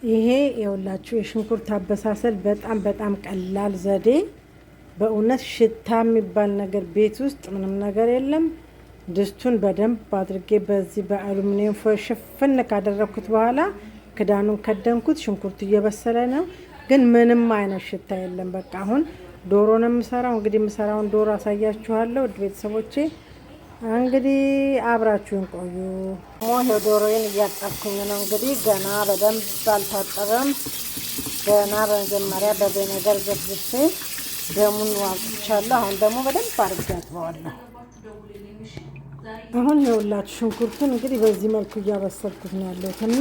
ይሄ የሁላችሁ የሽንኩርት አበሳሰል በጣም ቀላል ዘዴ። በእውነት ሽታ የሚባል ነገር ቤት ውስጥ ምንም ነገር የለም። ድስቱን በደንብ አድርጌ በዚህ በአሉሚኒየም ፎይል ሽፍን ካደረኩት በኋላ ክዳኑን ከደንኩት። ሽንኩርቱ እየበሰለ ነው፣ ግን ምንም አይነት ሽታ የለም። በቃ አሁን ዶሮ ነው የምሰራው። እንግዲህ የምሰራውን ዶሮ አሳያችኋለሁ ውድ ቤተሰቦቼ። እንግዲህ አብራችሁን ቆዩ። ሞህ ዶሮዬን እያጠብኩኝ ነው። እንግዲህ ገና በደንብ አልታጠበም። ገና በመጀመሪያ በቪኔገር ዘፍዝፌ ደሙን ዋጥቻለሁ። አሁን ደግሞ በደንብ አድርጌ አጥበዋለሁ። አሁን የሁላችሁ ሽንኩርቱን እንግዲህ በዚህ መልኩ እያበሰልኩት ነው ያለሁት እና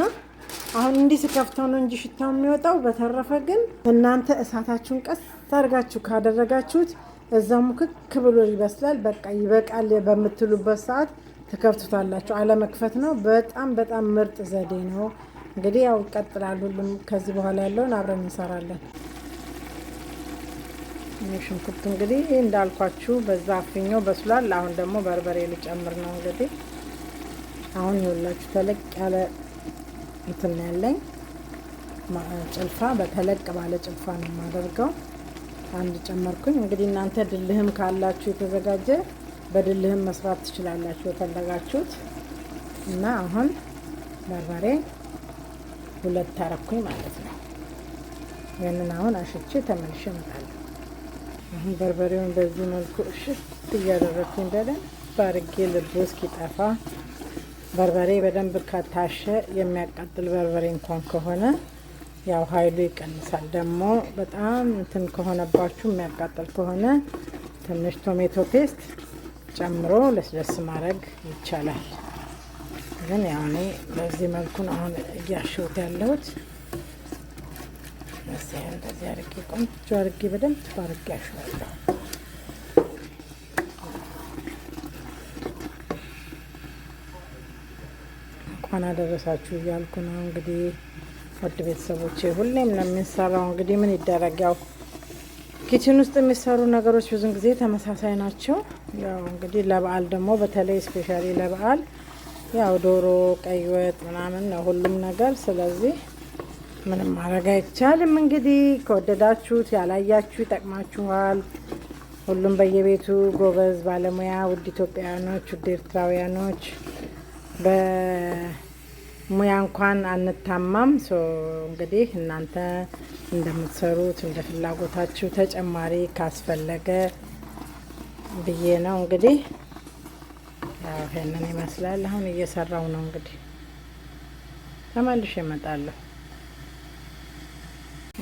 አሁን እንዲህ ስከፍተው ነው እንጂ ሽታው የሚወጣው። በተረፈ ግን እናንተ እሳታችሁን ቀስ አድርጋችሁ ካደረጋችሁት እዛው ሙክክ ብሎ ይበስላል። በቃ ይበቃል በምትሉበት ሰዓት ትከፍቱታላችሁ። አለመክፈት ነው። በጣም ምርጥ ዘዴ ነው። እንግዲህ ያው ይቀጥላል። ሁሉም ከዚህ በኋላ ያለውን አብረን እንሰራለን። ሽንኩርቱ እንግዲህ እንዳልኳችሁ በዛ አፍኛው በስሏል። አሁን ደግሞ በርበሬ ልጨምር ነው። እንግዲህ አሁን ይኸውላችሁ ተለቅ ያለ እንትን ያለኝ ጭልፋ፣ በተለቅ ባለ ጭልፋ ነው የማደርገው። አንድ ጨመርኩኝ። እንግዲህ እናንተ ድልህም ካላችሁ የተዘጋጀ በድልህም መስራት ትችላላችሁ የፈለጋችሁት። እና አሁን በርበሬ 2 አረኩኝ ማለት ነው። ይህንን አሁን አሽቼ ተመልሼ እመጣለሁ። አሁን በርበሬውን በዚህ መልኩ እሽት እያደረኩኝ በደንብ አድርጌ ልቡ እስኪጠፋ። በርበሬ በደንብ ከታሸ የሚያቃጥል በርበሬ እንኳን ከሆነ ያው ኃይሉ ይቀንሳል። ደግሞ በጣም እንትን ከሆነባችሁ የሚያቃጥል ከሆነ ትንሽ ቶሜቶ ፔስት ጨምሮ ለስለስ ማድረግ ይቻላል። ግን ያው እኔ በዚህ መልኩን አሁን እያሸሁት ያለሁት እንደዚህ አድርጌ ቆንጆ አድርጌ በደንብ አድርጌ አሸዋለሁ። እንኳን አደረሳችሁ እያልኩ ነው እንግዲህ ውድ ቤተሰቦቼ። ሁሌም ነው የምንሰራው። እንግዲህ ምን ይደረግ፣ ያው ኪችን ውስጥ የሚሰሩ ነገሮች ብዙን ጊዜ ተመሳሳይ ናቸው። ያው እንግዲህ ለበዓል ደግሞ በተለይ ስፔሻሊ ለበዓል ያው ዶሮ፣ ቀይ ወጥ ምናምን ነው ሁሉም ነገር። ስለዚህ ምንም ማድረግ አይቻልም። እንግዲህ ከወደዳችሁት፣ ያላያችሁ ይጠቅማችኋል። ሁሉም በየቤቱ ጎበዝ ባለሙያ፣ ውድ ኢትዮጵያውያኖች፣ ውድ ኤርትራውያኖች በሙያ እንኳን አንታማም። እንግዲህ እናንተ እንደምትሰሩት እንደ ፍላጎታችሁ ተጨማሪ ካስፈለገ ብዬ ነው። እንግዲህ ያው ይሄንን ይመስላል። አሁን እየሰራው ነው። እንግዲህ ተመልሼ እመጣለሁ።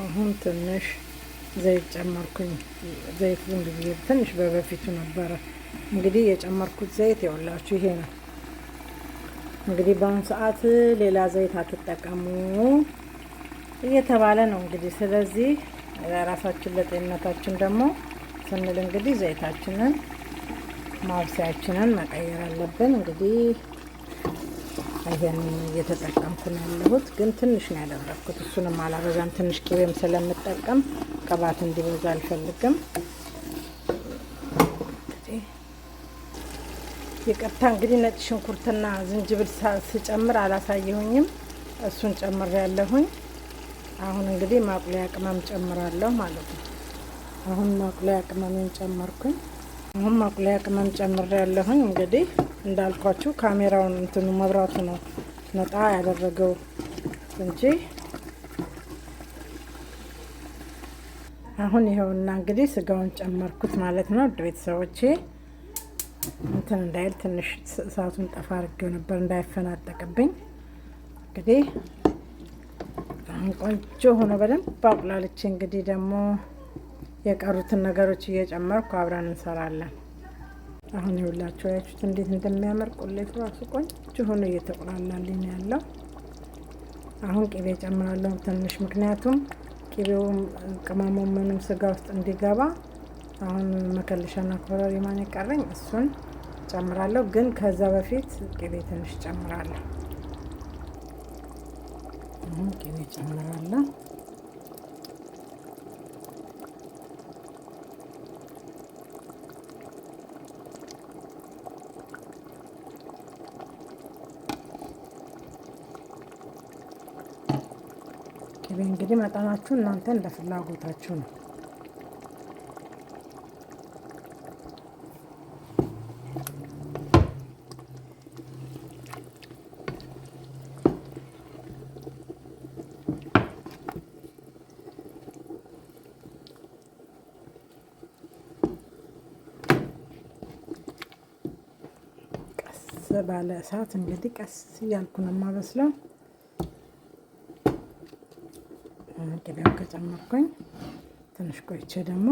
አሁን ትንሽ ዘይት ጨመርኩኝ። ዘይት ዝም ብዬ ትንሽ በበፊቱ ነበረ እንግዲህ የጨመርኩት ዘይት ይኸውላችሁ ይሄ ነው። እንግዲህ በአሁኑ ሰዓት ሌላ ዘይት አትጠቀሙ እየተባለ ነው እንግዲህ። ስለዚህ ለራሳችን ለጤንነታችን ደግሞ ስንል እንግዲህ ዘይታችንን ማብሰያችንን መቀየር አለብን። እንግዲህ ይሄንን እየተጠቀምኩ ነው ያለሁት፣ ግን ትንሽ ነው ያደረኩት። እሱንም አላበዛም። ትንሽ ቅቤም ስለምጠቀም ቅባት እንዲበዛ አልፈልግም። ይቅርታ እንግዲህ ነጭ ሽንኩርትና ዝንጅብል ስጨምር አላሳየሁኝም። እሱን ጨምር ያለሁኝ። አሁን እንግዲህ ማቁላያ ቅመም ጨምራለሁ ማለት ነው። አሁን ማቁላያ ቅመምን ጨመርኩኝ። አሁን ማቁላያ ቅመም ጨምር ያለሁኝ። እንግዲህ እንዳልኳችሁ ካሜራውን እንትኑ መብራቱ ነው ነጣ ያደረገው እንጂ አሁን ይኸውና እንግዲህ ስጋውን ጨመርኩት ማለት ነው። ውድ ቤተሰቦቼ እንትን እንዳይል ትንሽ እሳቱን ጠፋ አድርጌው ነበር እንዳይፈናጠቅብኝ። እንግዲህ አሁን ቆንጆ ሆኖ በደንብ አቁላልቼ እንግዲህ ደግሞ የቀሩትን ነገሮች እየጨመርኩ አብረን እንሰራለን። አሁን ይኸውላችሁ ያችሁት እንዴት እንደሚያምር ቁሌቱ ራሱ ቆንጆ ሆኖ እየተቆላላልኝ ነው ያለው። አሁን ቅቤ ጨምራለሁ ትንሽ፣ ምክንያቱም ቅቤውም ቅመሙ ምንም ስጋ ውስጥ እንዲገባ። አሁን መከለሻና ኮረሪማን የቀረኝ እሱን ጨምራለሁ፣ ግን ከዛ በፊት ቅቤ ትንሽ ጨምራለሁ። አሁን ቅቤ ጨምራለሁ። ቅቤ እንግዲህ መጠናችሁ እናንተ እንደ ፍላጎታችሁ ነው። ባለ እሳት እንግዲህ ቀስ እያልኩ ነው የማበስለው። ቅቤው ከጨመርኩኝ ትንሽ ቆይቼ ደግሞ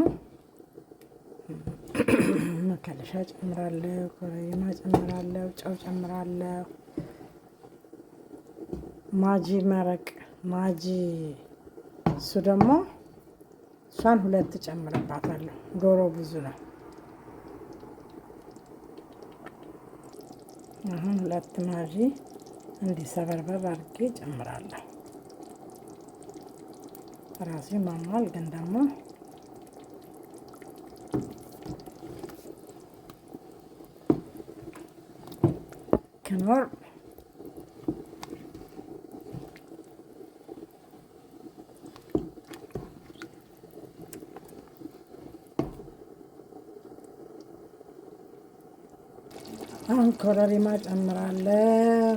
መከለሻ ጨምራለሁ፣ ኮረሪማ ጨምራለሁ፣ ጨው ጨምራለሁ፣ ማጂ መረቅ ማጂ እሱ ደግሞ እሷን 2 ጨምርባታለሁ። ዶሮ ብዙ ነው። አሁን 2 ማጂ እንዲሰበርበር አድርጌ ጨምራለሁ። ራሴ ማማል ግን ደግሞ ክኖር አሁን ኮረሪማ ጨምራለሁ።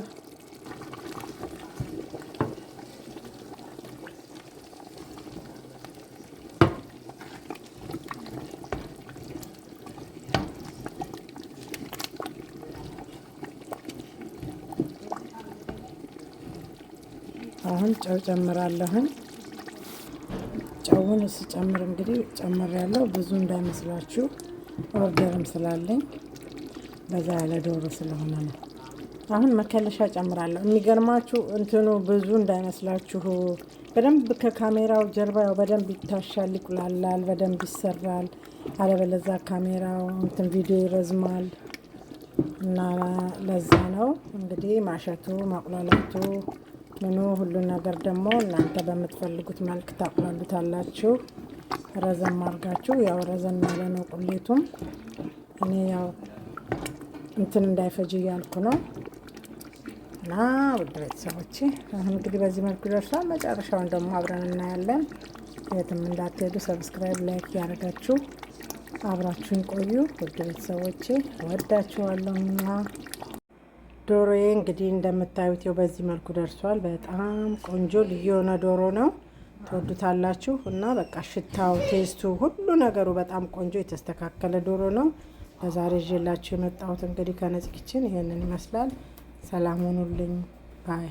አሁን ጨው ጨምራለሁኝ። ጨውን ስጨምር እንግዲህ ጨምሬያለሁ፣ ብዙ እንዳይመስላችሁ ኦርደርም ስላለኝ በዛ ያለ ዶሮ ስለሆነ ነው። አሁን መከለሻ ጨምራለሁ። የሚገርማችሁ እንትኑ ብዙ እንዳይመስላችሁ በደንብ ከካሜራው ጀርባ ያው በደንብ ይታሻል፣ ይቁላላል፣ በደንብ ይሰራል። አለበለዛ ካሜራው እንትን ቪዲዮ ይረዝማል እና ለዛ ነው እንግዲህ ማሸቱ ማቁላላቱ ምኑ ሁሉ ነገር ደግሞ እናንተ በምትፈልጉት መልክ ታቁላሉታላችሁ። ረዘም አድርጋችሁ ያው ረዘም ያለ ነው ቁሌቱም። እኔ ያው እንትን እንዳይፈጅ እያልኩ ነው። እና ውድ ቤተሰቦቼ አሁን እንግዲህ በዚህ መልኩ ደርሷል። መጨረሻውን ደግሞ አብረን እናያለን። የትም እንዳትሄዱ ሰብስክራይብ፣ ላይክ ያደርጋችሁ አብራችሁን ቆዩ። ውድ ቤተሰቦቼ ወዳችኋለሁና ዶሮዬ እንግዲህ እንደምታዩት ይኸው በዚህ መልኩ ደርሷል። በጣም ቆንጆ ልዩ የሆነ ዶሮ ነው። ትወዱታላችሁ። እና በቃ ሽታው፣ ቴስቱ፣ ሁሉ ነገሩ በጣም ቆንጆ የተስተካከለ ዶሮ ነው። ለዛሬ ይዤላችሁ የመጣሁት እንግዲህ ከነጽ ኪችን ይሄንን ይመስላል። ሰላም ሁኑልኝ ባይ